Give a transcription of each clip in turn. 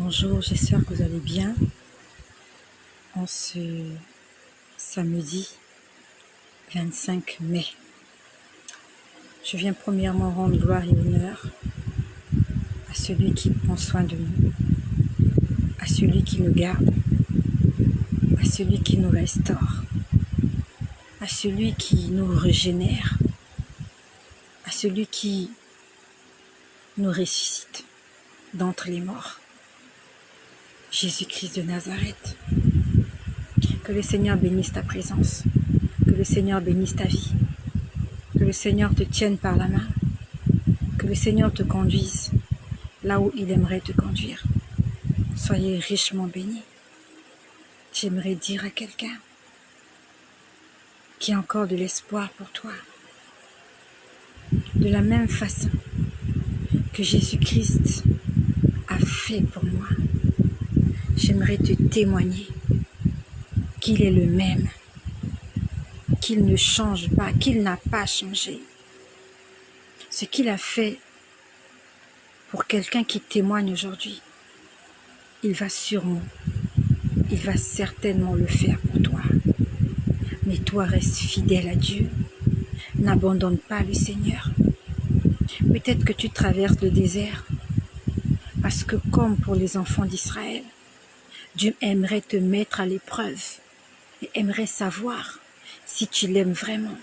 Bonjour, j'espère que vous allez bien. En ce samedi 25 mai, je viens premièrement rendre gloire et honneur à celui qui prend soin de nous, à celui qui nous garde, à celui qui nous restaure, à celui qui nous régénère, à celui qui nous ressuscite d'entre les morts. Jésus-Christ de Nazareth. Que le Seigneur bénisse ta présence, que le Seigneur bénisse ta vie, que le Seigneur te tienne par la main, que le Seigneur te conduise là où il aimerait te conduire. Soyez richement bénis. J'aimerais dire à quelqu'un qui a encore de l'espoir pour toi, de la même façon que Jésus-Christ a fait pour moi, j'aimerais te témoigner qu'il est le même, qu'il ne change pas, qu'il n'a pas changé. Ce qu'il a fait pour quelqu'un qui témoigne aujourd'hui, il va certainement le faire pour toi. Mais toi, reste fidèle à Dieu. N'abandonne pas le Seigneur. Peut-être que tu traverses le désert, parce que comme pour les enfants d'Israël, Dieu aimerait te mettre à l'épreuve et aimerait savoir si tu l'aimes vraiment.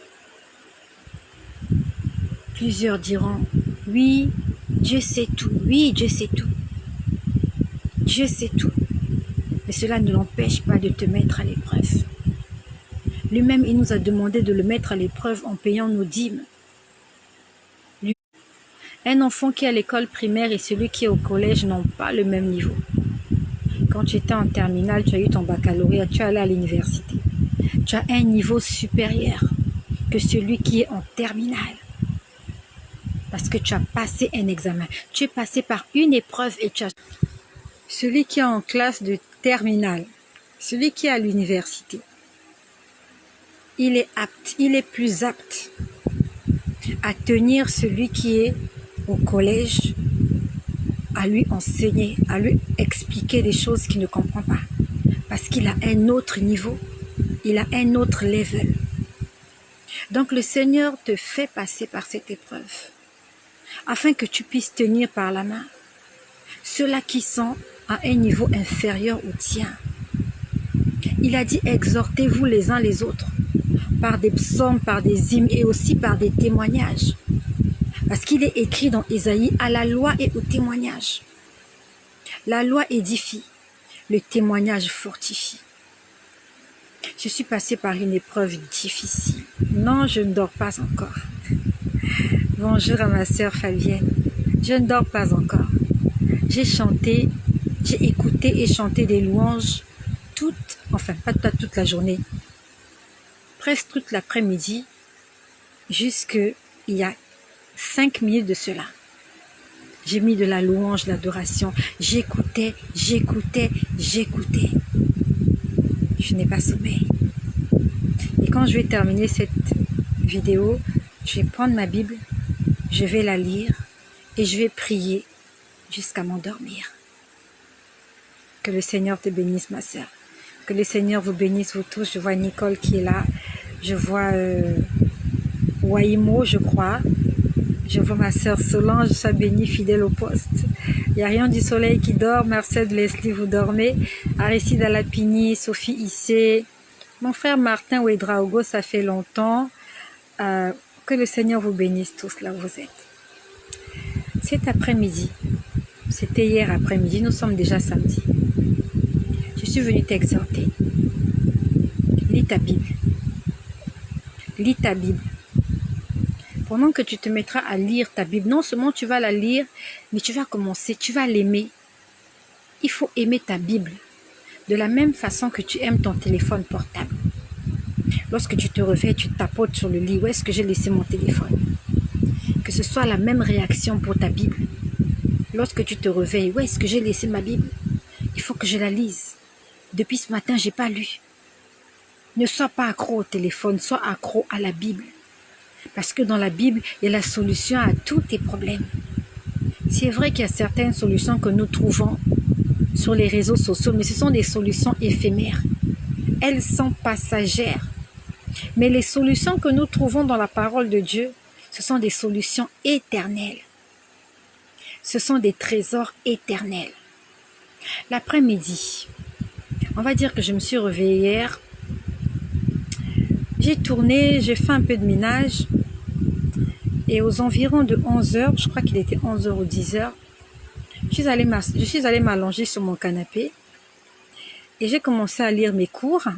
Plusieurs diront, oui, Dieu sait tout, oui, Dieu sait tout. Dieu sait tout, mais cela ne l'empêche pas de te mettre à l'épreuve. Lui-même, il nous a demandé de le mettre à l'épreuve en payant nos dîmes. Un enfant qui est à l'école primaire et celui qui est au collège n'ont pas le même niveau. Quand tu étais en terminale, tu as eu ton baccalauréat, tu es allé à l'université. Tu as un niveau supérieur que celui qui est en terminale. Parce que tu as passé un examen. Tu es passé par une épreuve et tu as... Celui qui est en classe de terminale, celui qui est à l'université, il est plus apte à tenir celui qui est au collège, à lui enseigner, à lui expliquer des choses qu'il ne comprend pas. Parce qu'il a un autre niveau, il a un autre level. Donc le Seigneur te fait passer par cette épreuve, afin que tu puisses tenir par la main ceux-là qui sont à un niveau inférieur au tien. Il a dit, exhortez-vous les uns les autres, par des psaumes, par des hymnes et aussi par des témoignages. Parce qu'il est écrit dans Ésaïe, à la loi et au témoignage. La loi édifie, le témoignage fortifie. Je suis passée par une épreuve difficile. Non, je ne dors pas encore. Bonjour à ma sœur Fabienne. Je ne dors pas encore. J'ai chanté, j'ai écouté et chanté des louanges toute la journée. Presque toute l'après-midi, jusqu'il y a 5 minutes de cela. J'ai mis de la louange, de l'adoration. J'écoutais. Je n'ai pas sommeil. Et quand je vais terminer cette vidéo, je vais prendre ma Bible, je vais la lire et je vais prier jusqu'à m'endormir. Que le Seigneur te bénisse, ma sœur. Que le Seigneur vous bénisse, vous tous. Je vois Nicole qui est là. Je vois Waimo, je crois. Je vois ma sœur Solange, sois bénie, fidèle au poste. Il n'y a rien du soleil qui dort. Marcel de Leslie, vous dormez. Aristide Alapini, Sophie Issé. Mon frère Martin Ouedraogo, ça fait longtemps. Que le Seigneur vous bénisse tous là où vous êtes. Cet après-midi, c'était hier après-midi, nous sommes déjà samedi. Je suis venue t'exhorter. Lis ta Bible. Lis ta Bible. Pendant que tu te mettras à lire ta Bible, non seulement tu vas la lire, mais tu vas commencer, tu vas l'aimer. Il faut aimer ta Bible de la même façon que tu aimes ton téléphone portable. Lorsque tu te réveilles, tu tapotes sur le lit, où est-ce que j'ai laissé mon téléphone? Que ce soit la même réaction pour ta Bible. Lorsque tu te réveilles, où est-ce que j'ai laissé ma Bible? Il faut que je la lise. Depuis ce matin, je n'ai pas lu. Ne sois pas accro au téléphone, sois accro à la Bible. Parce que dans la Bible, il y a la solution à tous tes problèmes. C'est vrai qu'il y a certaines solutions que nous trouvons sur les réseaux sociaux, mais ce sont des solutions éphémères. Elles sont passagères. Mais les solutions que nous trouvons dans la parole de Dieu, ce sont des solutions éternelles. Ce sont des trésors éternels. L'après-midi, on va dire que je me suis réveillée hier. J'ai tourné, j'ai fait un peu de ménage. Et aux environs de 11h, je crois qu'il était 11h ou 10h, je suis allée m'allonger sur mon canapé. Et j'ai commencé à lire mes cours.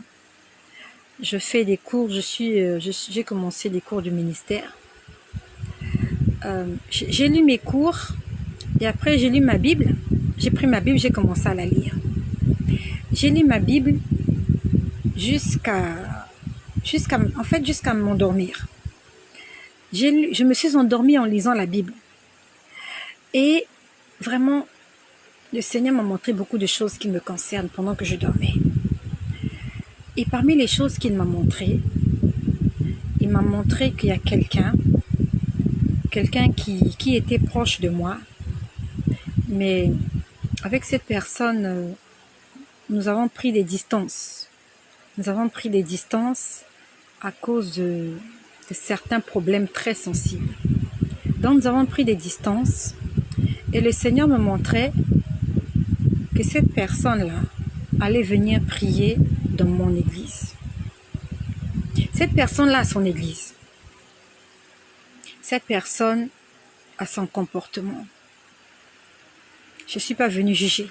Je fais des cours, j'ai commencé des cours du ministère. J'ai lu mes cours et après j'ai lu ma Bible. J'ai pris ma Bible, j'ai commencé à la lire. J'ai lu ma Bible jusqu'à m'endormir. Je me suis endormie en lisant la Bible. Et vraiment, le Seigneur m'a montré beaucoup de choses qui me concernent pendant que je dormais. Et parmi les choses qu'il m'a montrées, il m'a montré qu'il y a quelqu'un qui était proche de moi. Mais avec cette personne, nous avons pris des distances. Nous avons pris des distances à cause de certains problèmes très sensibles. Donc nous avons pris des distances et le Seigneur me montrait que cette personne-là allait venir prier dans mon église. Cette personne-là a son église. Cette personne a son comportement. Je ne suis pas venue juger.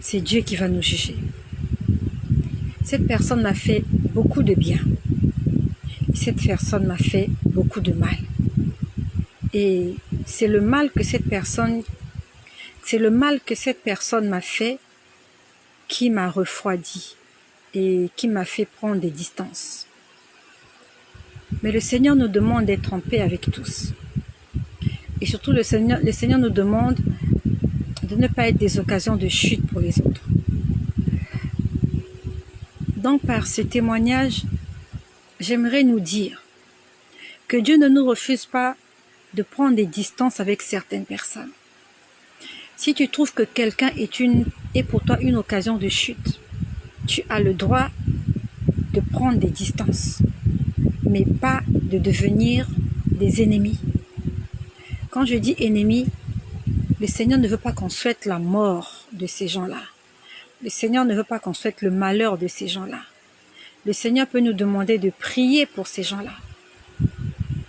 C'est Dieu qui va nous juger. Cette personne m'a fait beaucoup de bien. Et cette personne m'a fait beaucoup de mal. Et c'est le mal que cette personne m'a fait qui m'a refroidi et qui m'a fait prendre des distances. Mais le Seigneur nous demande d'être en paix avec tous. Et surtout, le Seigneur nous demande de ne pas être des occasions de chute pour les autres. Donc, par ce témoignage, j'aimerais nous dire que Dieu ne nous refuse pas de prendre des distances avec certaines personnes. Si tu trouves que quelqu'un est pour toi une occasion de chute, tu as le droit de prendre des distances, mais pas de devenir des ennemis. Quand je dis ennemis, le Seigneur ne veut pas qu'on souhaite la mort de ces gens-là. Le Seigneur ne veut pas qu'on souhaite le malheur de ces gens-là. Le Seigneur peut nous demander de prier pour ces gens-là.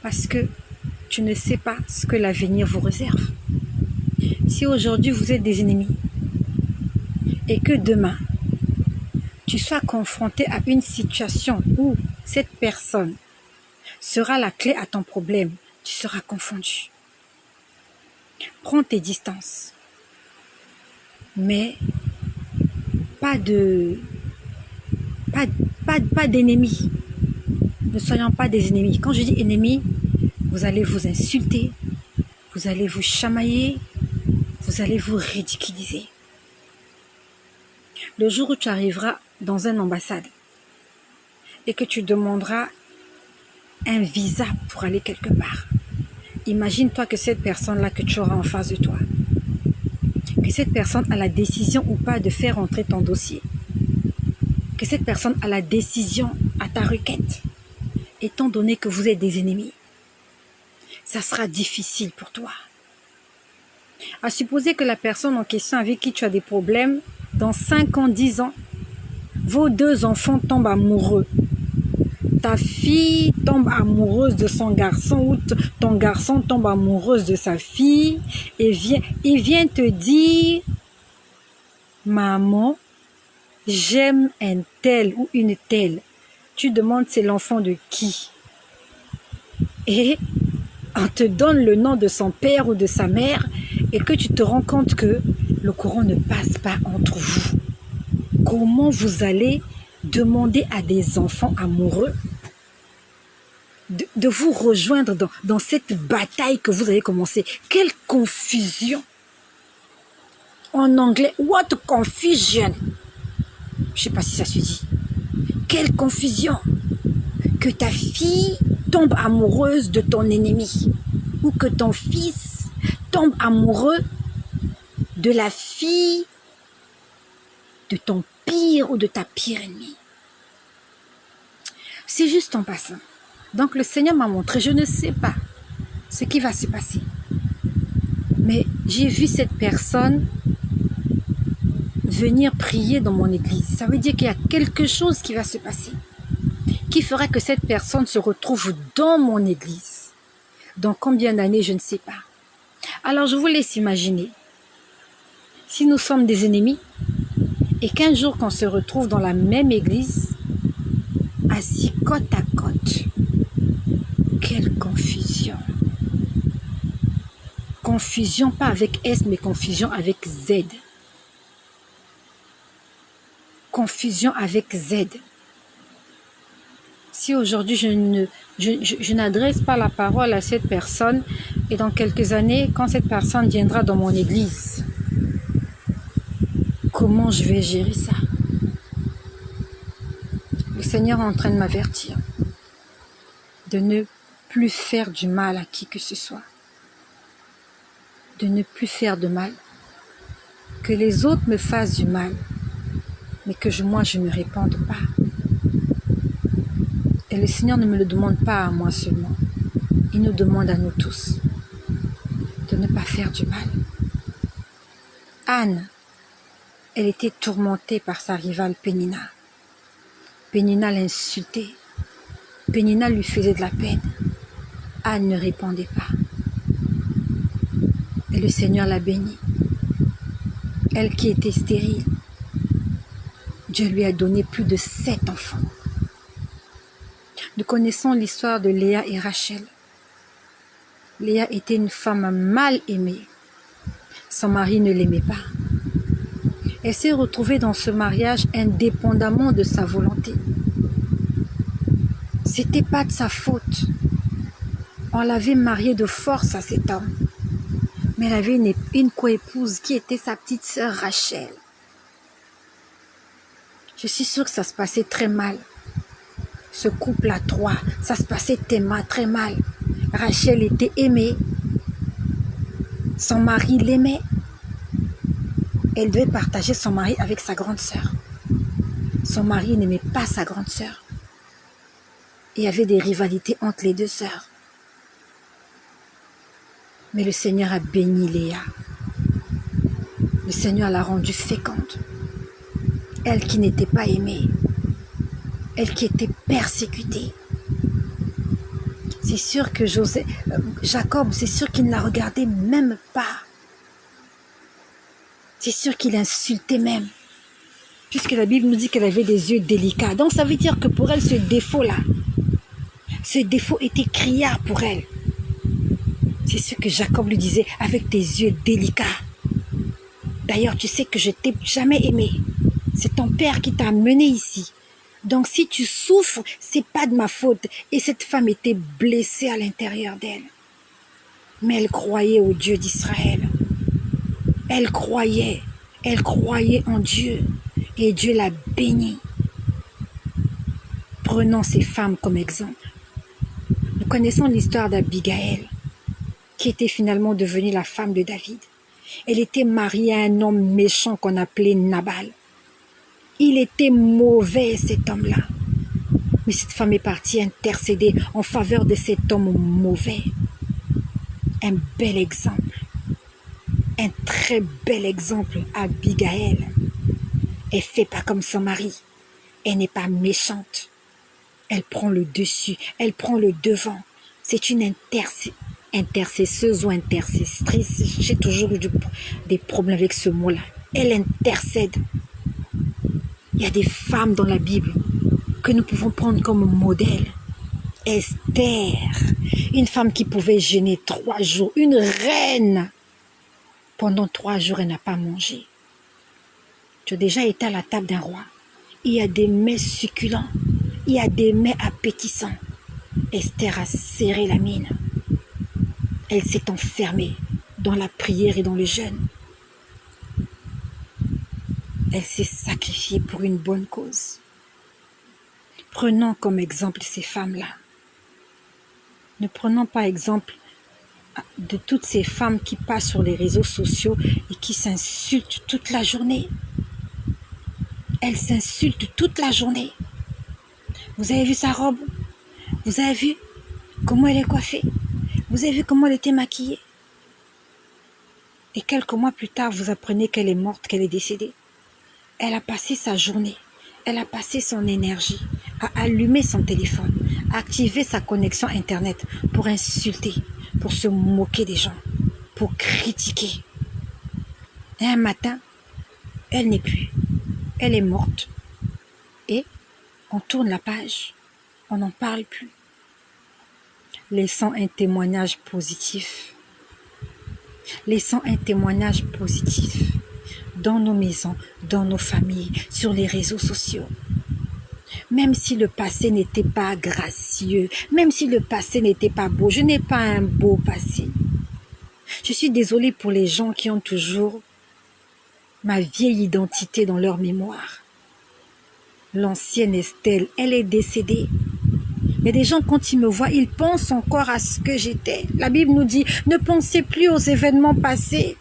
Parce que tu ne sais pas ce que l'avenir vous réserve. Si aujourd'hui vous êtes des ennemis et que demain tu sois confronté à une situation où cette personne sera la clé à ton problème, tu seras confondu. Prends tes distances. Mais pas d'ennemis. Ne soyons pas des ennemis. Quand je dis ennemis, vous allez vous insulter, vous allez vous chamailler, vous allez vous ridiculiser. Le jour où tu arriveras dans une ambassade et que tu demanderas un visa pour aller quelque part, imagine-toi que cette personne-là que tu auras en face de toi, que cette personne a la décision ou pas de faire entrer ton dossier, que cette personne a la décision à ta requête, étant donné que vous êtes des ennemis, ça sera difficile pour toi. À supposer que la personne en question avec qui tu as des problèmes, dans 5 ans, 10 ans, vos 2 enfants tombent amoureux. Ta fille tombe amoureuse de son garçon ou ton garçon tombe amoureuse de sa fille et il vient te dire « Maman, j'aime un tel ou une telle. » Tu demandes c'est l'enfant de qui? Et on te donne le nom de son père ou de sa mère et que tu te rends compte que le courant ne passe pas entre vous. Comment vous allez demander à des enfants amoureux de vous rejoindre dans cette bataille que vous avez commencé? Quelle confusion! En anglais, what confusion! Je ne sais pas si ça se dit. Quelle confusion! Que ta fille tombe amoureuse de ton ennemi ou que ton fils tombe amoureux de la fille de ton pire ou de ta pire ennemie. C'est juste en passant. Donc le Seigneur m'a montré, je ne sais pas ce qui va se passer. Mais j'ai vu cette personne venir prier dans mon église. Ça veut dire qu'il y a quelque chose qui va se passer, qui fera que cette personne se retrouve dans mon église. Dans combien d'années, je ne sais pas. Alors je vous laisse imaginer, si nous sommes des ennemis, et qu'un jour qu'on se retrouve dans la même église, assis côte à côte, quelle confusion. Confusion pas avec S, mais confusion avec Z. Confusion avec Z. Si aujourd'hui je n'adresse pas la parole à cette personne, et dans quelques années, quand cette personne viendra dans mon église, comment je vais gérer ça? Le Seigneur est en train de m'avertir de ne plus faire du mal à qui que ce soit. De ne plus faire de mal. Que les autres me fassent du mal, mais que moi je ne me répande pas. Et le Seigneur ne me le demande pas à moi seulement. Il nous demande à nous tous de ne pas faire du mal. Anne, elle était tourmentée par sa rivale Pénina. Pénina l'insultait. Pénina lui faisait de la peine. Anne ne répondait pas. Et le Seigneur l'a bénie. Elle qui était stérile, Dieu lui a donné plus de 7 enfants. Nous connaissons l'histoire de Léa et Rachel. Léa était une femme mal aimée. Son mari ne l'aimait pas. Elle s'est retrouvée dans ce mariage indépendamment de sa volonté. C'était pas de sa faute. On l'avait mariée de force à cet homme. Mais elle avait une coépouse qui était sa petite sœur Rachel. Je suis sûre que ça se passait très mal. Ce couple à 3, ça se passait très mal. Rachel était aimée. Son mari l'aimait. Elle devait partager son mari avec sa grande sœur. Son mari n'aimait pas sa grande sœur. Il y avait des rivalités entre les deux sœurs. Mais le Seigneur a béni Léa. Le Seigneur l'a rendue féconde. Elle qui n'était pas aimée. Elle qui était persécutée. C'est sûr que Jacob, c'est sûr qu'il ne la regardait même pas. C'est sûr qu'il insultait même. Puisque la Bible nous dit qu'elle avait des yeux délicats. Donc ça veut dire que pour elle, ce défaut-là, ce défaut était criard pour elle. C'est ce que Jacob lui disait, avec tes yeux délicats. D'ailleurs, tu sais que je t'ai jamais aimé. C'est ton père qui t'a amené ici. Donc si tu souffres, c'est pas de ma faute. Et cette femme était blessée à l'intérieur d'elle. Mais elle croyait au Dieu d'Israël. Elle croyait en Dieu. Et Dieu l'a bénie. Prenons ces femmes comme exemple. Nous connaissons l'histoire d'Abigaël, qui était finalement devenue la femme de David. Elle était mariée à un homme méchant qu'on appelait Nabal. Il était mauvais, cet homme-là. Mais cette femme est partie intercéder en faveur de cet homme mauvais. Un bel exemple. Un très bel exemple, Abigaël. Elle ne fait pas comme son mari. Elle n'est pas méchante. Elle prend le dessus. Elle prend le devant. C'est une intercesseuse ou intercesstrice. J'ai toujours eu des problèmes avec ce mot-là. Elle intercède. Il y a des femmes dans la Bible que nous pouvons prendre comme modèle. Esther, une femme qui pouvait jeûner 3 jours, une reine. Pendant 3 jours, elle n'a pas mangé. Tu as déjà été à la table d'un roi. Il y a des mets succulents, il y a des mets appétissants. Esther a serré la mine. Elle s'est enfermée dans la prière et dans le jeûne. Elle s'est sacrifiée pour une bonne cause. Prenons comme exemple ces femmes-là. Ne prenons pas exemple de toutes ces femmes qui passent sur les réseaux sociaux et qui s'insultent toute la journée. Elles s'insultent toute la journée. Vous avez vu sa robe? Vous avez vu comment elle est coiffée? Vous avez vu comment elle était maquillée? Et quelques mois plus tard, vous apprenez qu'elle est morte, qu'elle est décédée. Elle a passé sa journée, elle a passé son énergie à allumer son téléphone, à activer sa connexion Internet pour insulter, pour se moquer des gens, pour critiquer. Et un matin, elle n'est plus. Elle est morte. Et on tourne la page. On n'en parle plus. Laissons un témoignage positif. Laissons un témoignage positif dans nos maisons, dans nos familles, sur les réseaux sociaux. Même si le passé n'était pas gracieux, même si le passé n'était pas beau, je n'ai pas un beau passé. Je suis désolée pour les gens qui ont toujours ma vieille identité dans leur mémoire. L'ancienne Estelle, elle est décédée. Mais des gens, quand ils me voient, ils pensent encore à ce que j'étais. La Bible nous dit, ne pensez plus aux événements passés.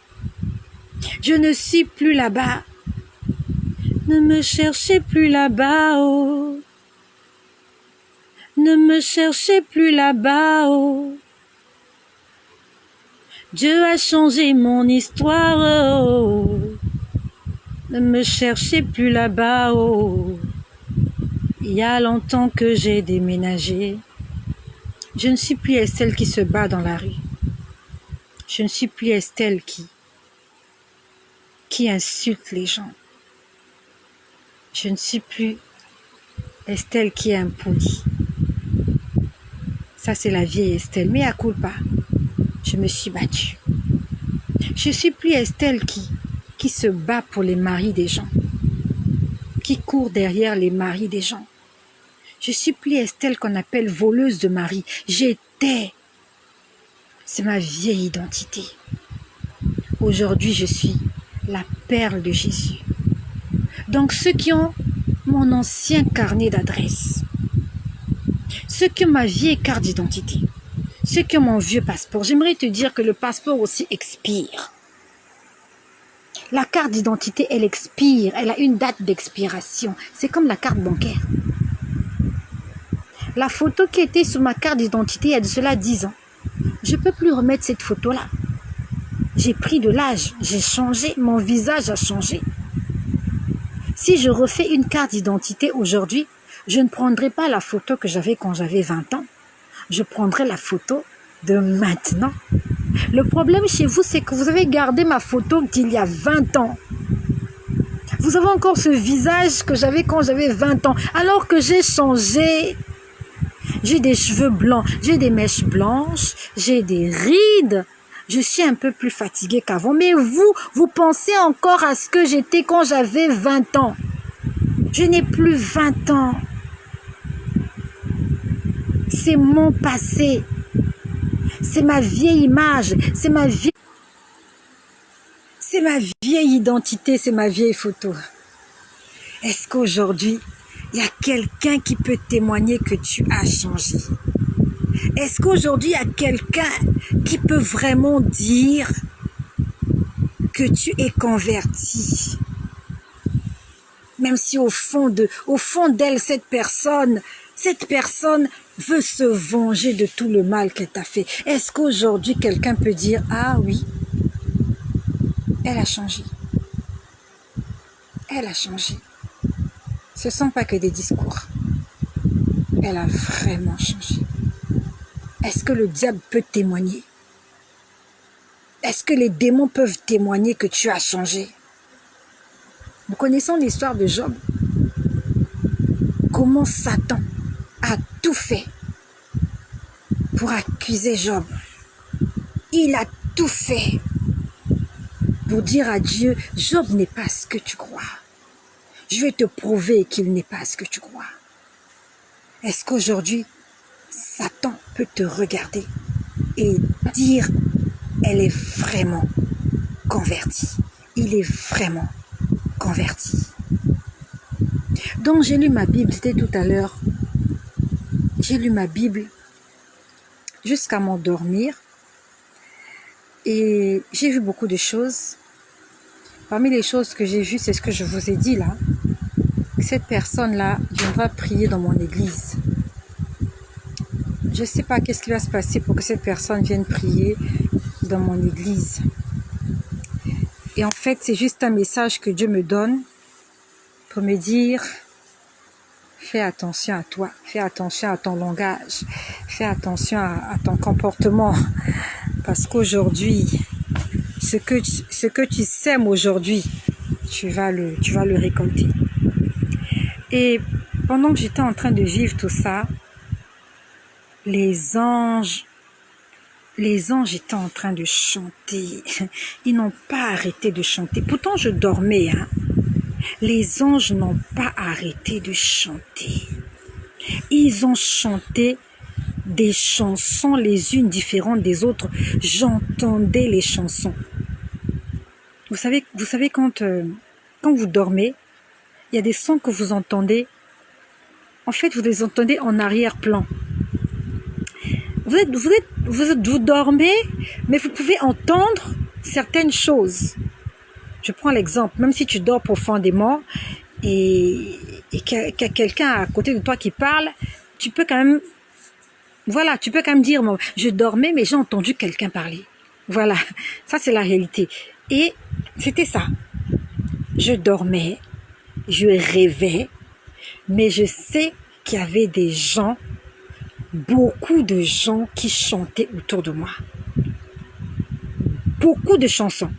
Je ne suis plus là-bas. Ne me cherchez plus là-bas, oh. Ne me cherchez plus là-bas, oh. Dieu a changé mon histoire, oh. Ne me cherchez plus là-bas, oh. Il y a longtemps que j'ai déménagé. Je ne suis plus Estelle qui se bat dans la rue. Je ne suis plus Estelle qui insulte les gens. Je ne suis plus Estelle qui est impolie. Ça, c'est la vieille Estelle. Mais à culpa, je me suis battue. Je ne suis plus Estelle qui se bat pour les maris des gens, qui court derrière les maris des gens. Je suis plus Estelle qu'on appelle voleuse de mari. J'étais. C'est ma vieille identité. Aujourd'hui, je suis la perle de Jésus. Donc, ceux qui ont mon ancien carnet d'adresse, ceux qui ont ma vieille carte d'identité, ceux qui ont mon vieux passeport, j'aimerais te dire que le passeport aussi expire. La carte d'identité, elle expire. Elle a une date d'expiration. C'est comme la carte bancaire. La photo qui était sur ma carte d'identité il y a de cela 10 ans, je ne peux plus remettre cette photo-là. J'ai pris de l'âge, j'ai changé, mon visage a changé. Si je refais une carte d'identité aujourd'hui, je ne prendrai pas la photo que j'avais quand j'avais 20 ans. Je prendrai la photo de maintenant. Le problème chez vous, c'est que vous avez gardé ma photo d'il y a 20 ans. Vous avez encore ce visage que j'avais quand j'avais 20 ans, alors que j'ai changé. J'ai des cheveux blancs, j'ai des mèches blanches, j'ai des rides. Je suis un peu plus fatiguée qu'avant. Mais vous pensez encore à ce que j'étais quand j'avais 20 ans. Je n'ai plus 20 ans. C'est mon passé. C'est ma vieille image. C'est ma vieille identité, c'est ma vieille photo. Est-ce qu'aujourd'hui, il y a quelqu'un qui peut témoigner que tu as changé? Est-ce qu'aujourd'hui, il y a quelqu'un qui peut vraiment dire que tu es converti? Même si au fond d'elle, cette personne veut se venger de tout le mal qu'elle t'a fait. Est-ce qu'aujourd'hui, quelqu'un peut dire, ah oui, elle a changé. Elle a changé. Ce ne sont pas que des discours. Elle a vraiment changé. Est-ce que le diable peut témoigner? Est-ce que les démons peuvent témoigner que tu as changé? Nous connaissons l'histoire de Job. Comment Satan a tout fait pour accuser Job. Il a tout fait pour dire à Dieu, Job n'est pas ce que tu crois. Je vais te prouver qu'il n'est pas ce que tu crois. Est-ce qu'aujourd'hui, Satan peut te regarder et dire, elle est vraiment convertie. Il est vraiment converti. Donc j'ai lu ma Bible, c'était tout à l'heure. J'ai lu ma Bible jusqu'à m'endormir. Et j'ai vu beaucoup de choses. Parmi les choses que j'ai vues, c'est ce que je vous ai dit là. Cette personne-là viendra prier dans mon église. Je ne sais pas qu'est-ce qui va se passer pour que cette personne vienne prier dans mon église. Et en fait, c'est juste un message que Dieu me donne pour me dire, fais attention à toi, fais attention à ton langage, fais attention à ton comportement. Parce qu'aujourd'hui, ce que tu sèmes aujourd'hui, tu vas le récolter. Et pendant que j'étais en train de vivre tout ça, les anges étaient en train de chanter. Ils n'ont pas arrêté de chanter. Pourtant, je dormais. Les anges n'ont pas arrêté de chanter. Ils ont chanté des chansons les unes différentes des autres. J'entendais les chansons. Vous savez quand vous dormez, il y a des sons que vous entendez. En fait, vous les entendez en arrière-plan. Vous dormez, mais vous pouvez entendre certaines choses. Je prends l'exemple, même si tu dors profondément et qu'il y a quelqu'un à côté de toi qui parle, tu peux quand même dire, je dormais, mais j'ai entendu quelqu'un parler. Voilà, ça c'est la réalité. Et c'était ça. Je dormais, je rêvais, mais je sais qu'il y avait des gens, beaucoup de gens qui chantaient autour de moi. Beaucoup de chansons.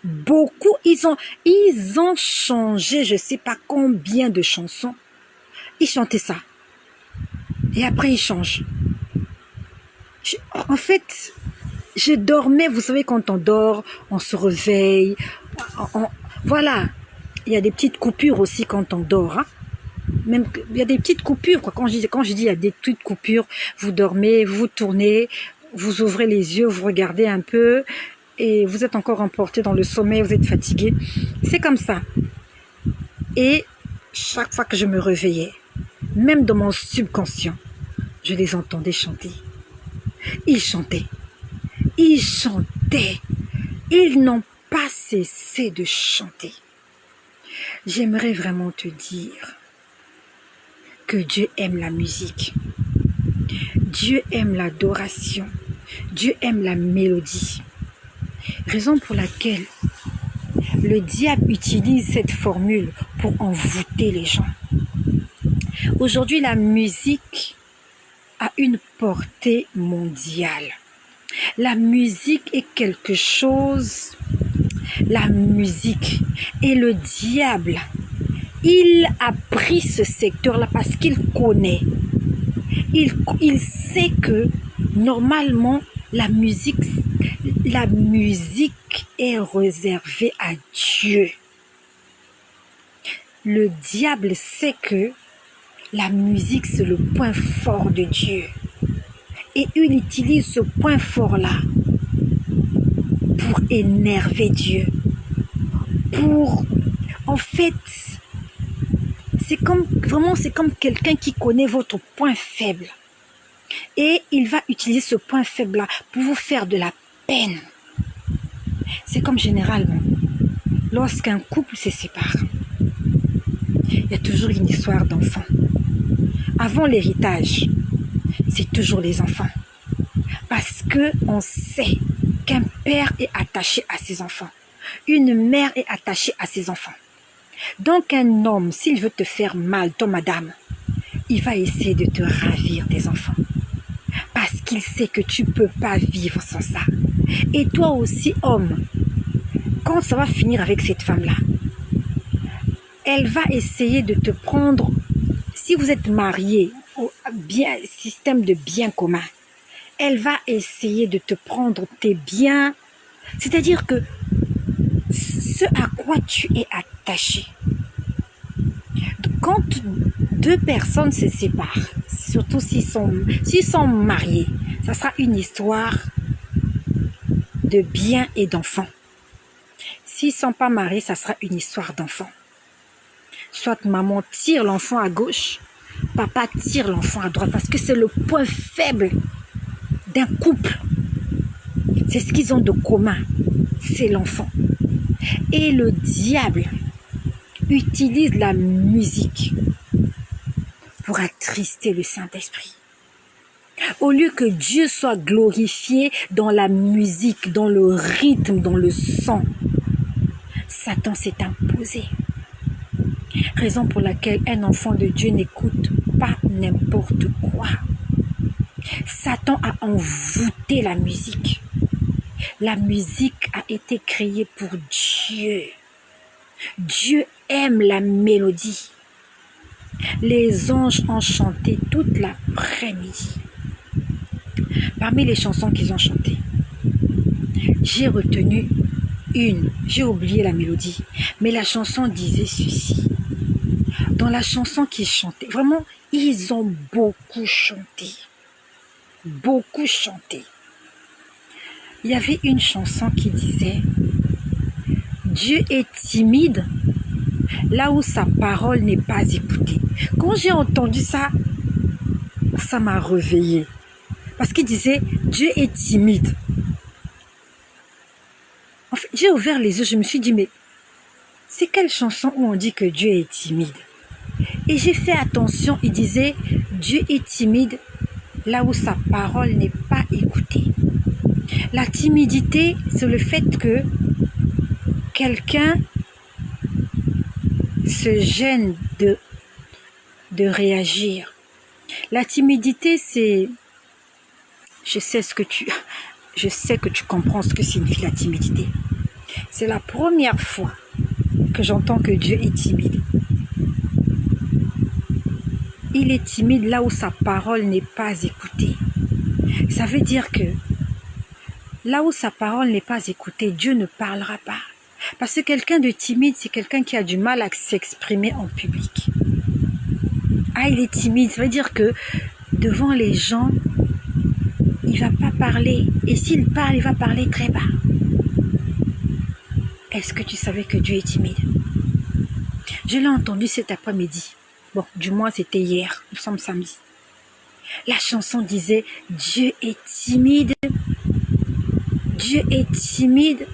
Beaucoup, ils ont changé, je sais pas combien de chansons. Ils chantaient ça. Et après, ils changent. En fait, je dormais, vous savez, quand on dort, on se réveille. Voilà. Il y a des petites coupures aussi quand on dort. Même, il y a des petites coupures, quoi. Quand je dis il y a des petites coupures, vous dormez, vous tournez, vous ouvrez les yeux, vous regardez un peu, et vous êtes encore emporté dans le sommeil, vous êtes fatigué. C'est comme ça. Et chaque fois que je me réveillais, même dans mon subconscient, je les entendais chanter. Ils chantaient. Ils chantaient. Ils n'ont pas cessé de chanter. J'aimerais vraiment te dire que Dieu aime la musique. Dieu aime l'adoration. Dieu aime la mélodie. Raison pour laquelle le diable utilise cette formule pour envoûter les gens. Aujourd'hui, la musique a une portée mondiale. La musique est quelque chose. La musique et le diable, il a pris ce secteur-là parce qu'il connaît. Il sait que normalement la musique est réservée à Dieu. Le diable sait que la musique c'est le point fort de Dieu. Et il utilise ce point fort-là pour énerver Dieu. En fait, c'est comme quelqu'un qui connaît votre point faible. Et il va utiliser ce point faible-là pour vous faire de la peine. C'est comme généralement, lorsqu'un couple se sépare, il y a toujours une histoire d'enfants. Avant l'héritage, c'est toujours les enfants. Parce qu'on sait qu'un père est attaché à ses enfants. Une mère est attachée à ses enfants. Donc un homme, s'il veut te faire mal, toi madame, il va essayer de te ravir tes enfants. Parce qu'il sait que tu ne peux pas vivre sans ça. Et toi aussi, homme, quand ça va finir avec cette femme-là, elle va essayer de te prendre, si vous êtes marié au système de biens communs, elle va essayer de te prendre tes biens, c'est-à-dire que ce à quoi tu es attaché. Quand deux personnes se séparent, surtout s'ils sont mariés, ça sera une histoire de biens et d'enfants. S'ils ne sont pas mariés, ça sera une histoire d'enfants. Soit maman tire l'enfant à gauche, papa tire l'enfant à droite, parce que c'est le point faible d'un couple. C'est ce qu'ils ont de commun, c'est l'enfant. Et le diable utilise la musique pour attrister le Saint-Esprit. Au lieu que Dieu soit glorifié dans la musique, dans le rythme, dans le son, Satan s'est imposé. Raison pour laquelle un enfant de Dieu n'écoute pas n'importe quoi. Satan a envoûté la musique. La musique a été créée pour Dieu. Dieu aime la mélodie. Les anges ont chanté toute l'après-midi. Parmi les chansons qu'ils ont chantées, j'ai retenu une. J'ai oublié la mélodie. Mais la chanson disait ceci. Dans la chanson qu'ils chantaient, vraiment, ils ont beaucoup chanté. Beaucoup chanté. Il y avait une chanson qui disait « Dieu est timide là où sa parole n'est pas écoutée ». Quand j'ai entendu ça, ça m'a réveillée. Parce qu'il disait « Dieu est timide ». En fait, j'ai ouvert les yeux, je me suis dit « Mais c'est quelle chanson où on dit que Dieu est timide ?» Et j'ai fait attention, il disait « Dieu est timide là où sa parole n'est pas écoutée ». La timidité, c'est le fait que quelqu'un se gêne de réagir. La timidité, c'est... Je sais que tu comprends ce que signifie la timidité. C'est la première fois que j'entends que Dieu est timide. Il est timide là où sa parole n'est pas écoutée. Ça veut dire que là où sa parole n'est pas écoutée, Dieu ne parlera pas. Parce que quelqu'un de timide, c'est quelqu'un qui a du mal à s'exprimer en public. Ah, il est timide, ça veut dire que devant les gens, il ne va pas parler. Et s'il parle, il va parler très bas. Est-ce que tu savais que Dieu est timide? Je l'ai entendu cet après-midi. Bon, du moins c'était hier, nous sommes samedi. La chanson disait « Dieu est timide ». Dieu est timide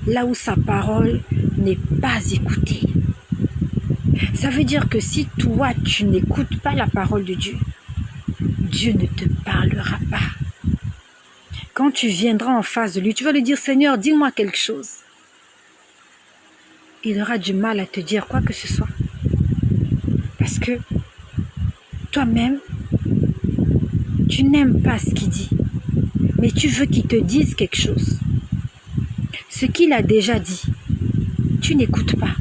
là où sa parole n'est pas écoutée. Ça veut dire que si toi, tu n'écoutes pas la parole de Dieu, Dieu ne te parlera pas. Quand tu viendras en face de lui, tu vas lui dire « Seigneur, dis-moi quelque chose ». Il aura du mal à te dire quoi que ce soit. Parce que toi-même, tu n'aimes pas ce qu'il dit. Mais tu veux qu'il te dise quelque chose. Ce qu'il a déjà dit, tu n'écoutes pas.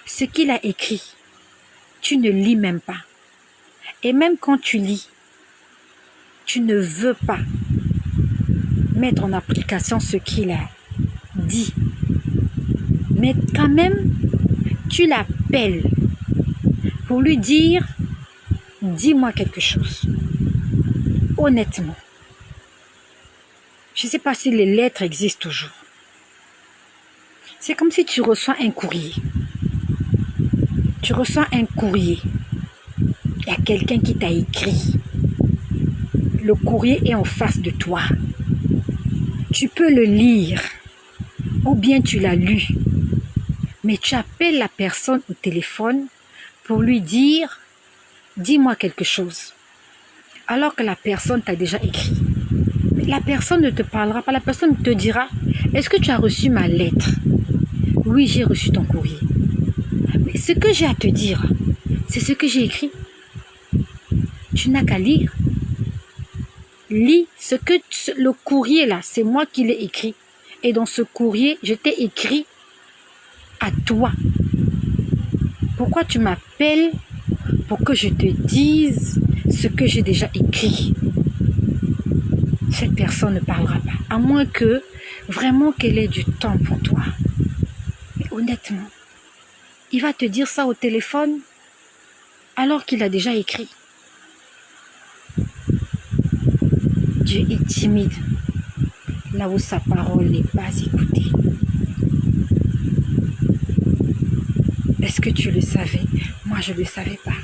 Ce qu'il a écrit, tu ne lis même pas. Et même quand tu lis, tu ne veux pas mettre en application ce qu'il a dit. Mais quand même, tu l'appelles pour lui dire, dis-moi quelque chose. Honnêtement. Je ne sais pas si les lettres existent toujours. C'est comme si tu reçois un courrier. Tu reçois un courrier. Il y a quelqu'un qui t'a écrit. Le courrier est en face de toi. Tu peux le lire. Ou bien tu l'as lu. Mais tu appelles la personne au téléphone pour lui dire, dis-moi quelque chose. Alors que la personne t'a déjà écrit. Mais la personne ne te parlera pas. La personne te dira, est-ce que tu as reçu ma lettre? Oui, j'ai reçu ton courrier. Mais ce que j'ai à te dire, c'est ce que j'ai écrit. Tu n'as qu'à lire. Lis ce que le courrier là, c'est moi qui l'ai écrit. Et dans ce courrier, je t'ai écrit à toi. Pourquoi tu m'appelles pour que je te dise ce que j'ai déjà écrit? Cette personne ne parlera pas. À moins que vraiment qu'elle ait du temps pour toi. Mais honnêtement, il va te dire ça au téléphone alors qu'il a déjà écrit. Dieu est timide là où sa parole n'est pas écoutée. Est-ce que tu le savais? Moi, je ne le savais pas.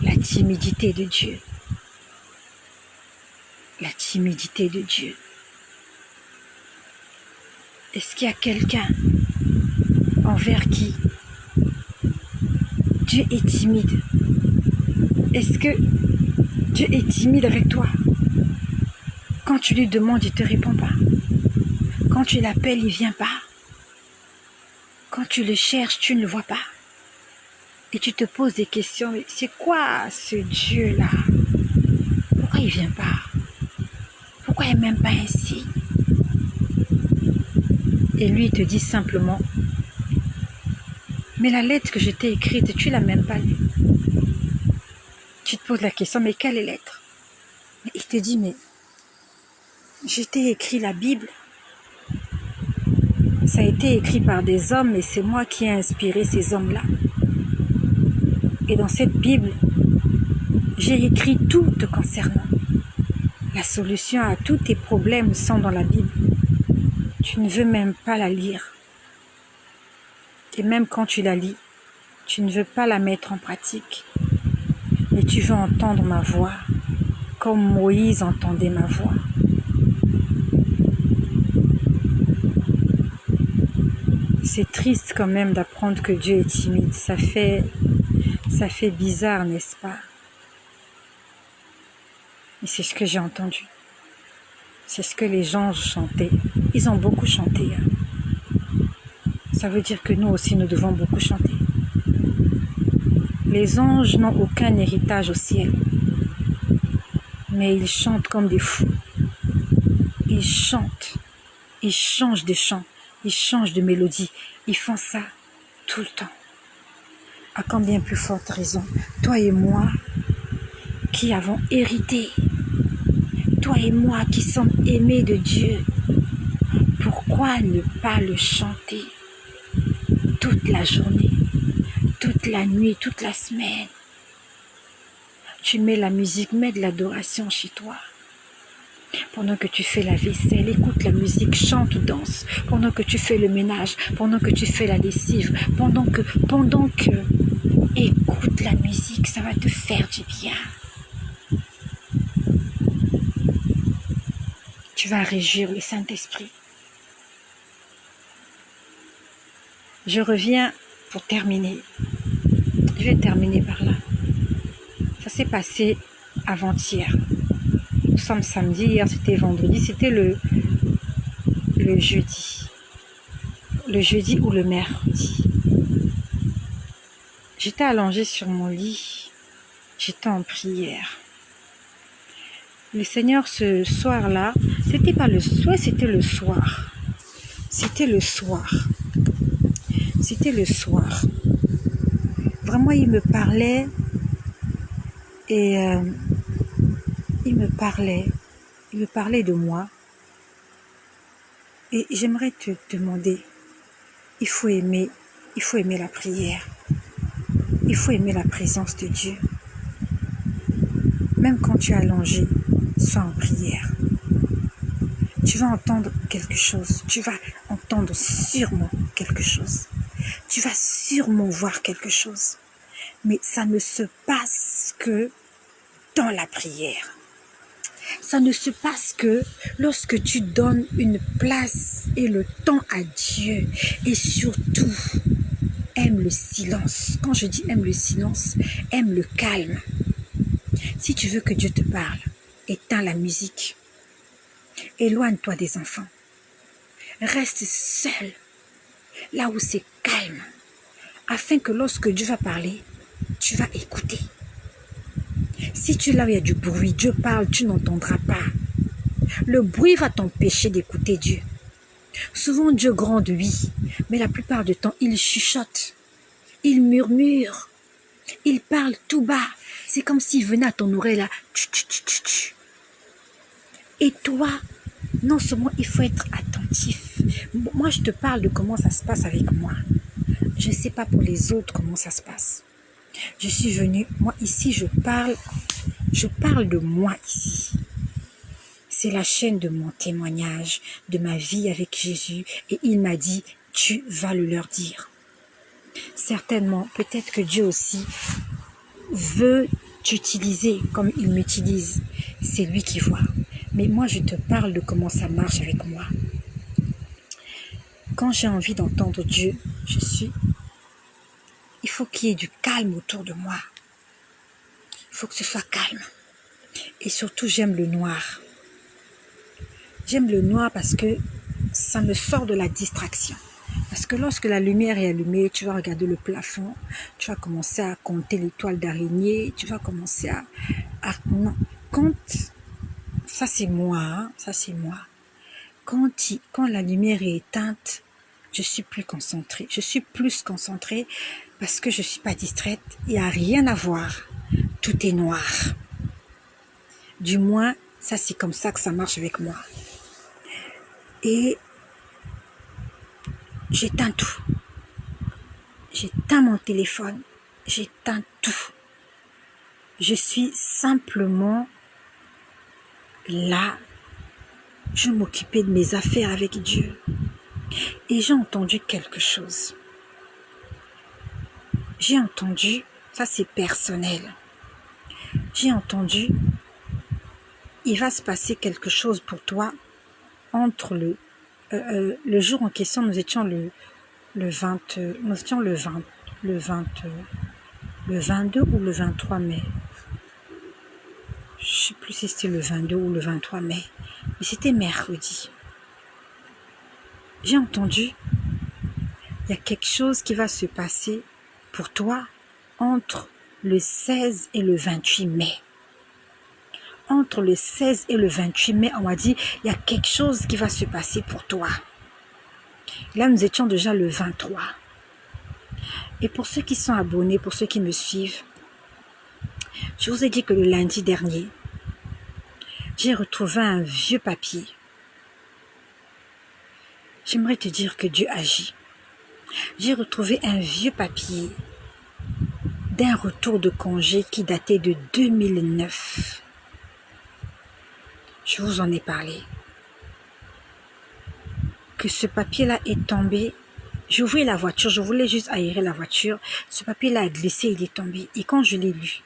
La timidité de Dieu. La timidité de Dieu. Est-ce qu'il y a quelqu'un envers qui Dieu est timide? Est-ce que Dieu est timide avec toi? Quand tu lui demandes, il ne te répond pas. Quand tu l'appelles, il ne vient pas. Quand tu le cherches, tu ne le vois pas. Et tu te poses des questions, mais c'est quoi ce Dieu-là? Pourquoi il ne vient pas? Pourquoi il n'y a même pas un signe? Et lui, il te dit simplement, mais la lettre que je t'ai écrite, tu ne l'as même pas lue. Tu te poses la question, mais quelle lettre? Et il te dit, mais je t'ai écrit la Bible. Ça a été écrit par des hommes, mais c'est moi qui ai inspiré ces hommes-là. Et dans cette Bible, j'ai écrit tout te concernant. La solution à tous tes problèmes sont dans la Bible. Tu ne veux même pas la lire. Et même quand tu la lis, tu ne veux pas la mettre en pratique. Mais tu veux entendre ma voix, comme Moïse entendait ma voix. C'est triste quand même d'apprendre que Dieu est timide. Ça fait bizarre, n'est-ce pas? Et c'est ce que j'ai entendu. C'est ce que les gens chantaient. Ils ont beaucoup chanté. Ça veut dire que nous aussi, nous devons beaucoup chanter. Les anges n'ont aucun héritage au ciel. Mais ils chantent comme des fous. Ils chantent. Ils changent de chant. Ils changent de mélodie. Ils font ça tout le temps. À combien plus forte raison, toi et moi qui avons hérité, toi et moi qui sommes aimés de Dieu, pourquoi ne pas le chanter toute la journée, toute la nuit, toute la semaine? Tu mets la musique, mets de l'adoration chez toi. Pendant que tu fais la vaisselle, écoute la musique, chante, danse. Pendant que tu fais le ménage, pendant que tu fais la lessive, pendant que écoute la musique, ça va te faire du bien. Tu vas réjouir le Saint-Esprit. Je reviens pour terminer. Je vais terminer par là. Ça s'est passé avant-hier. Nous sommes samedi, hier c'était vendredi, c'était le jeudi. Le jeudi ou le mercredi. J'étais allongée sur mon lit, j'étais en prière. Le Seigneur, ce soir-là, c'était pas le soir, c'était le soir. C'était le soir. C'était le soir. Vraiment, il me parlait et il me parlait de moi. Et j'aimerais te demander, il faut aimer la prière. Il faut aimer la présence de Dieu. Même quand tu es allongé, sois en prière. Tu vas entendre quelque chose. Tu vas entendre sûrement quelque chose. Tu vas sûrement voir quelque chose. Mais ça ne se passe que dans la prière. Ça ne se passe que lorsque tu donnes une place et le temps à Dieu. Et surtout, aime le silence. Quand je dis aime le silence, aime le calme. Si tu veux que Dieu te parle, éteins la musique. Éloigne-toi des enfants. Reste seul, là où c'est calme, afin que lorsque Dieu va parler, tu vas écouter. Si tu es là où il y a du bruit, Dieu parle, tu n'entendras pas. Le bruit va t'empêcher d'écouter Dieu. Souvent Dieu gronde, oui, mais la plupart du temps, il chuchote, il murmure, il parle tout bas. C'est comme s'il venait à ton oreille là. Et toi, non seulement il faut être attentif. Moi, je te parle de comment ça se passe avec moi. Je ne sais pas pour les autres comment ça se passe. Je suis venue, moi ici, je parle de moi ici. C'est la chaîne de mon témoignage, de ma vie avec Jésus. Et il m'a dit, tu vas le leur dire. Certainement, peut-être que Dieu aussi veut t'utiliser comme il m'utilise. C'est lui qui voit. Mais moi, je te parle de comment ça marche avec moi. Quand j'ai envie d'entendre Dieu, il faut qu'il y ait du calme autour de moi. Il faut que ce soit calme. Et surtout, j'aime le noir. J'aime le noir parce que ça me sort de la distraction. Parce que lorsque la lumière est allumée, tu vas regarder le plafond, tu vas commencer à compter les toiles d'araignée, tu vas commencer à non, ça c'est moi, hein, ça c'est moi. Quand la lumière est éteinte, je suis plus concentrée. Je suis plus concentrée parce que je suis pas distraite. Il n'y a rien à voir. Tout est noir. Du moins, ça c'est comme ça que ça marche avec moi. Et j'éteins tout. J'éteins mon téléphone. J'éteins tout. Je suis simplement là. Je m'occupais de mes affaires avec Dieu. Et j'ai entendu quelque chose. J'ai entendu, ça c'est personnel. J'ai entendu, il va se passer quelque chose pour toi entre le jour en question, nous étions le 22 ou le 23 mai. Je ne sais plus si c'était le 22 ou le 23 mai. Mais c'était mercredi. J'ai entendu, il y a quelque chose qui va se passer pour toi entre le 16 et le 28 mai. Entre le 16 et le 28 mai, on m'a dit, il y a quelque chose qui va se passer pour toi. Là, nous étions déjà le 23. Et pour ceux qui sont abonnés, pour ceux qui me suivent, je vous ai dit que le lundi dernier, j'ai retrouvé un vieux papier. J'aimerais te dire que Dieu agit. J'ai retrouvé un vieux papier d'un retour de congé qui datait de 2009. Je vous en ai parlé. Que ce papier-là est tombé. J'ai ouvert la voiture, je voulais juste aérer la voiture. Ce papier-là a glissé, il est tombé. Et quand je l'ai lu,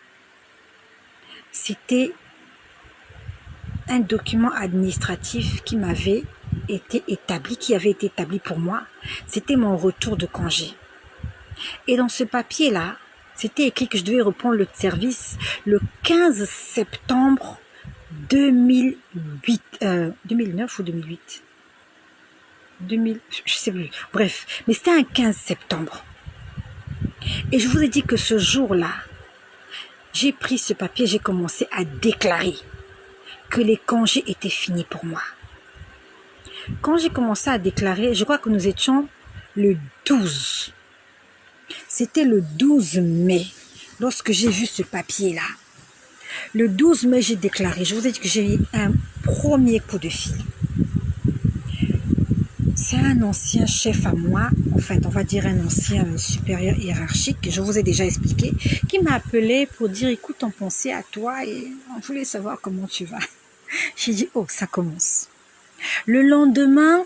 c'était un document administratif qui m'avait été établi, qui avait été établi pour moi. C'était mon retour de congé. Et dans ce papier-là, c'était écrit que je devais reprendre le service le 15 septembre 2008, 2009 ou 2008 2000, je sais plus, bref, mais c'était un 15 septembre. Et je vous ai dit que ce jour-là, j'ai pris ce papier, j'ai commencé à déclarer que les congés étaient finis pour moi. Quand j'ai commencé à déclarer, je crois que nous étions le 12. C'était le 12 mai, lorsque j'ai vu ce papier-là. Le 12 mai, j'ai déclaré, je vous ai dit que j'ai eu un premier coup de fil. C'est un ancien chef à moi, en fait, on va dire un ancien supérieur hiérarchique, que je vous ai déjà expliqué, qui m'a appelé pour dire, écoute, on pensait à toi et on voulait savoir comment tu vas. J'ai dit, oh, ça commence. Le lendemain,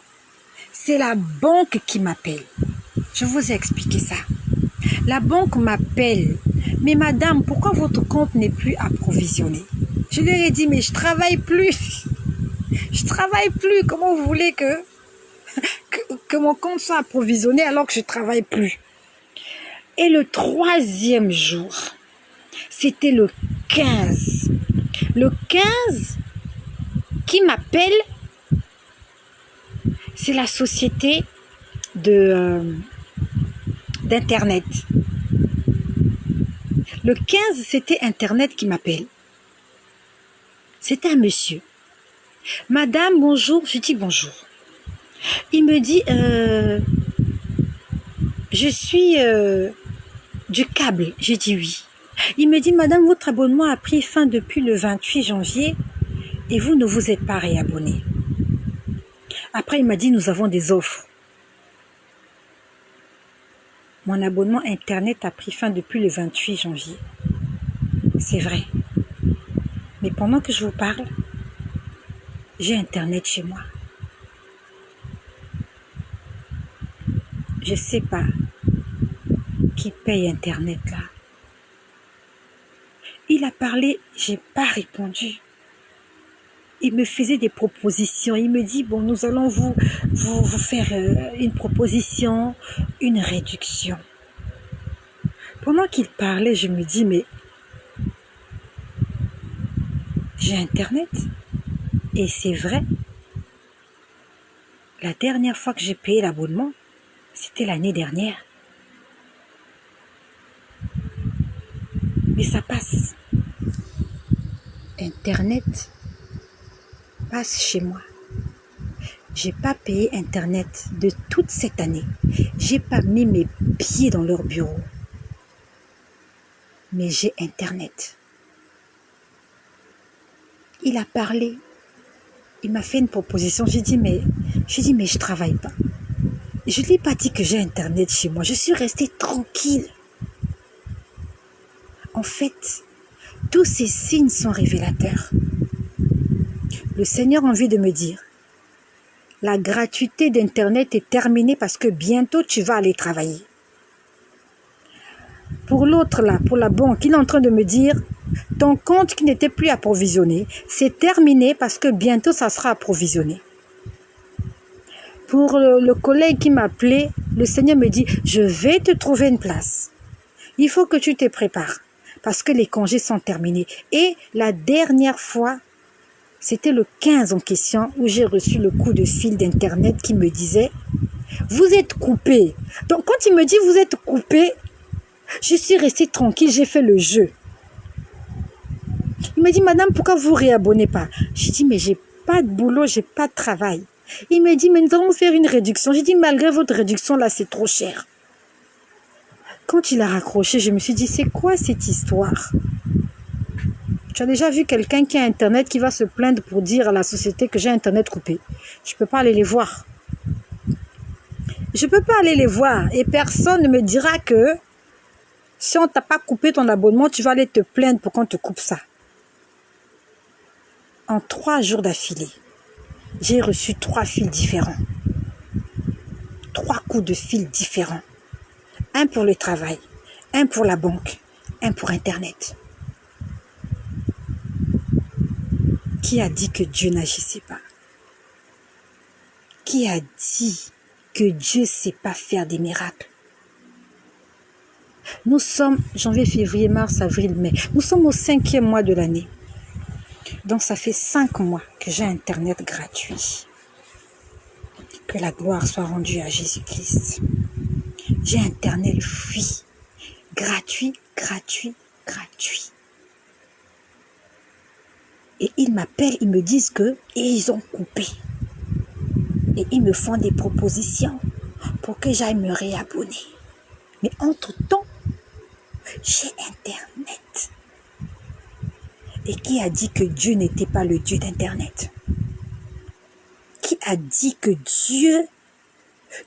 c'est la banque qui m'appelle. Je vous ai expliqué ça. La banque m'appelle. Mais madame, pourquoi votre compte n'est plus approvisionné? Je leur ai dit, mais je travaille plus. Je travaille plus. Comment vous voulez que mon compte soit approvisionné alors que je travaille plus? Et le troisième jour, c'était le 15. Le 15 qui m'appelle, c'est la société d'Internet. Le 15, c'était Internet qui m'appelle. C'était un monsieur. Madame, bonjour. Je dis bonjour. Il me dit, je suis du câble. J'ai dit oui. Il me dit, madame, votre abonnement a pris fin depuis le 28 janvier et vous ne vous êtes pas réabonné. Après, il m'a dit, nous avons des offres. Mon abonnement Internet a pris fin depuis le 28 janvier. C'est vrai. Mais pendant que je vous parle, j'ai Internet chez moi. Je ne sais pas qui paye Internet là. Il a parlé, j'ai pas répondu. il me faisait des propositions. Il me dit, bon, nous allons vous faire une proposition, une réduction. Pendant qu'il parlait, je me dis, mais j'ai Internet. Et c'est vrai, la dernière fois que j'ai payé l'abonnement, c'était l'année dernière. Mais ça passe. Internet passe chez moi. J'ai pas payé Internet de toute cette année. J'ai pas mis mes pieds dans leur bureau. Mais j'ai Internet. Il a parlé. Il m'a fait une proposition. J'ai dit, mais je travaille pas. Je ne lui ai pas dit que j'ai Internet chez moi. Je suis restée tranquille. En fait, tous ces signes sont révélateurs. Le Seigneur a envie de me dire, la gratuité d'Internet est terminée parce que bientôt tu vas aller travailler. Pour l'autre là, pour la banque, il est en train de me dire, ton compte qui n'était plus approvisionné, c'est terminé parce que bientôt ça sera approvisionné. Pour le collègue qui m'a appelé, le Seigneur me dit, je vais te trouver une place. Il faut que tu te prépares parce que les congés sont terminés. Et la dernière fois, c'était le 15 en question où j'ai reçu le coup de fil d'Internet qui me disait, vous êtes coupé. Donc quand il me dit, vous êtes coupé, je suis restée tranquille, j'ai fait le jeu. Il me dit, madame, pourquoi vous ne réabonnez pas? J'ai dit, mais j'ai pas de boulot, j'ai pas de travail. Il me dit, mais nous allons faire une réduction. J'ai dit, malgré votre réduction, là, c'est trop cher. Quand il a raccroché, je me suis dit, c'est quoi cette histoire? Tu as déjà vu quelqu'un qui a Internet qui va se plaindre pour dire à la société que j'ai Internet coupé? Je ne peux pas aller les voir. Je ne peux pas aller les voir. Et personne ne me dira que si on ne t'a pas coupé ton abonnement, tu vas aller te plaindre pour qu'on te coupe ça. En 3 jours d'affilée, j'ai reçu 3 fils différents. 3 coups de fil différents. Un pour le travail, un pour la banque, un pour Internet. Qui a dit que Dieu n'agissait pas? Qui a dit que Dieu ne sait pas faire des miracles? Nous sommes janvier, février, mars, avril, mai. Nous sommes au 5e mois de l'année. Donc ça fait 5 mois que j'ai Internet gratuit. Que la gloire soit rendue à Jésus-Christ. J'ai Internet free. Gratuit, gratuit, gratuit. Et ils m'appellent, ils me disent que ils ont coupé. Et ils me font des propositions pour que j'aille me réabonner. Mais entre-temps, j'ai Internet. Et qui a dit que Dieu n'était pas le Dieu d'Internet? Qui a dit que Dieu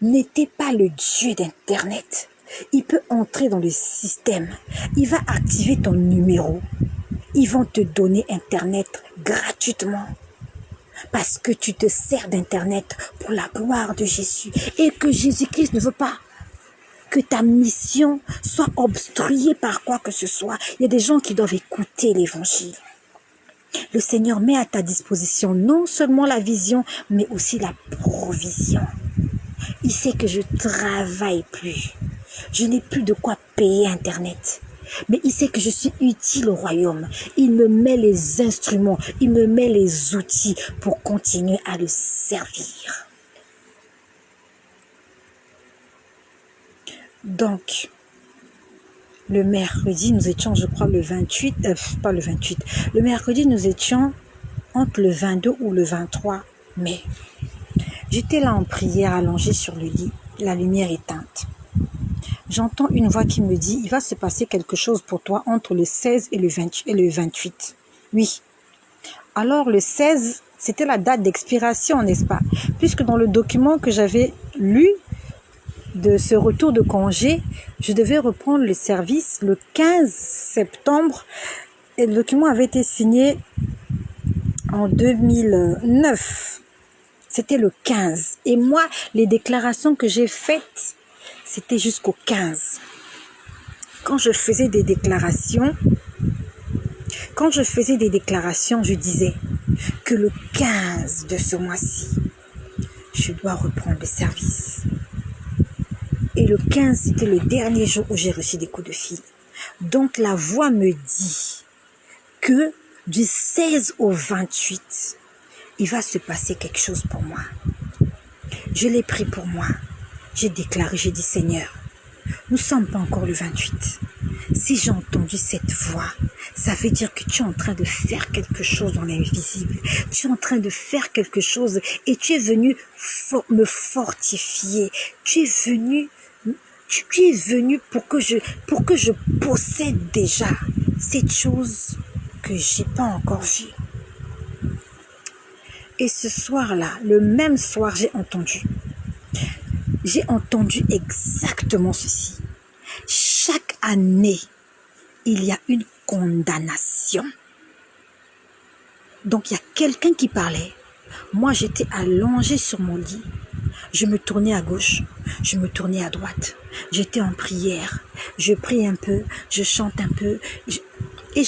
n'était pas le Dieu d'Internet? Il peut entrer dans le système. Il va activer ton numéro. Ils vont te donner Internet gratuitement. Parce que tu te sers d'Internet pour la gloire de Jésus. Et que Jésus-Christ ne veut pas que ta mission soit obstruée par quoi que ce soit. Il y a des gens qui doivent écouter l'évangile. Le Seigneur met à ta disposition non seulement la vision, mais aussi la provision. Il sait que je ne travaille plus. Je n'ai plus de quoi payer Internet. Mais il sait que je suis utile au royaume. Il me met les instruments, il me met les outils pour continuer à le servir. Donc, le mercredi, nous étions, je crois, le 28, pas le 28, le mercredi, nous étions entre le 22 ou le 23 mai. J'étais là en prière, allongée sur le lit, la lumière éteinte. J'entends une voix qui me dit, il va se passer quelque chose pour toi entre le 16 et le 28. Oui. Alors, le 16, c'était la date d'expiration, n'est-ce pas? Puisque dans le document que j'avais lu, de ce retour de congé, je devais reprendre le service le 15 septembre et le document avait été signé en 2009. C'était le 15. Et moi, les déclarations que j'ai faites, c'était jusqu'au 15. Quand je faisais des déclarations, je disais, que le 15 de ce mois-ci, je dois reprendre le service. Et le 15, c'était le dernier jour où j'ai reçu des coups de fil. Donc la voix me dit que du 16 au 28, il va se passer quelque chose pour moi. Je l'ai pris pour moi. J'ai déclaré, j'ai dit Seigneur, nous ne sommes pas encore le 28. Si j'ai entendu cette voix, ça veut dire que tu es en train de faire quelque chose dans l'invisible. Tu es en train de faire quelque chose et tu es venu me fortifier. Tu es venu pour que je possède déjà cette chose que j'ai pas encore vue. Et ce soir-là, le même soir, j'ai entendu exactement ceci. Chaque année, il y a une condamnation. Donc, il y a quelqu'un qui parlait. Moi, j'étais allongée sur mon lit. Je me tournais à gauche, je me tournais à droite. J'étais en prière. Je prie un peu, je chante un peu. Et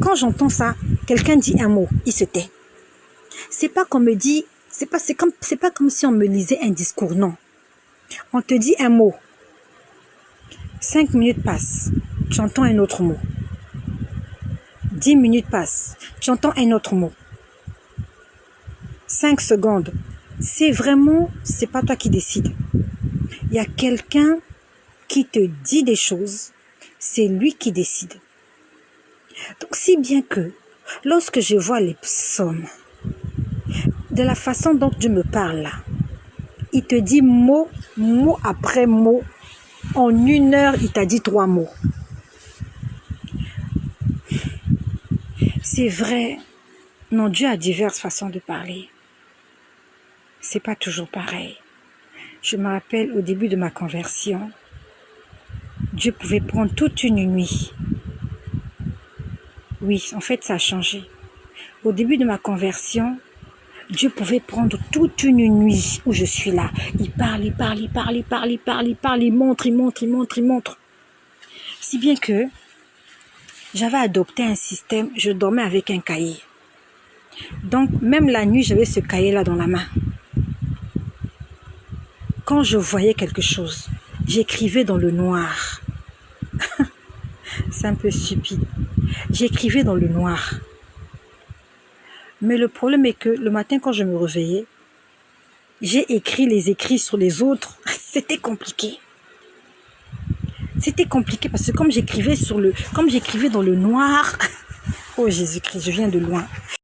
quand j'entends ça, quelqu'un dit un mot, il se tait. C'est pas qu'on me dit, c'est pas comme si on me lisait un discours, non. On te dit un mot. 5 minutes passent, tu entends un autre mot. 10 minutes passent, tu entends un autre mot. 5 secondes. C'est pas toi qui décides. Il y a quelqu'un qui te dit des choses, c'est lui qui décide. Donc, si bien que, lorsque je vois les psaumes, de la façon dont Dieu me parle là, il te dit mot après mot. En 1 heure, il t'a dit 3 mots. C'est vrai. Non, Dieu a diverses façons de parler. C'est pas toujours pareil. Je me rappelle au début de ma conversion, Dieu pouvait prendre toute une nuit. Oui, en fait, ça a changé. Au début de ma conversion, Dieu pouvait prendre toute une nuit où je suis là. Il parle, il montre. Si bien que j'avais adopté un système, je dormais avec un cahier. Donc, même la nuit, j'avais ce cahier-là dans la main. Quand je voyais quelque chose, j'écrivais dans le noir. C'est un peu stupide. J'écrivais dans le noir. Mais le problème est que le matin, quand je me réveillais, j'ai écrit les écrits sur les autres. C'était compliqué. C'était compliqué parce que comme j'écrivais dans le noir, oh Jésus-Christ, je viens de loin.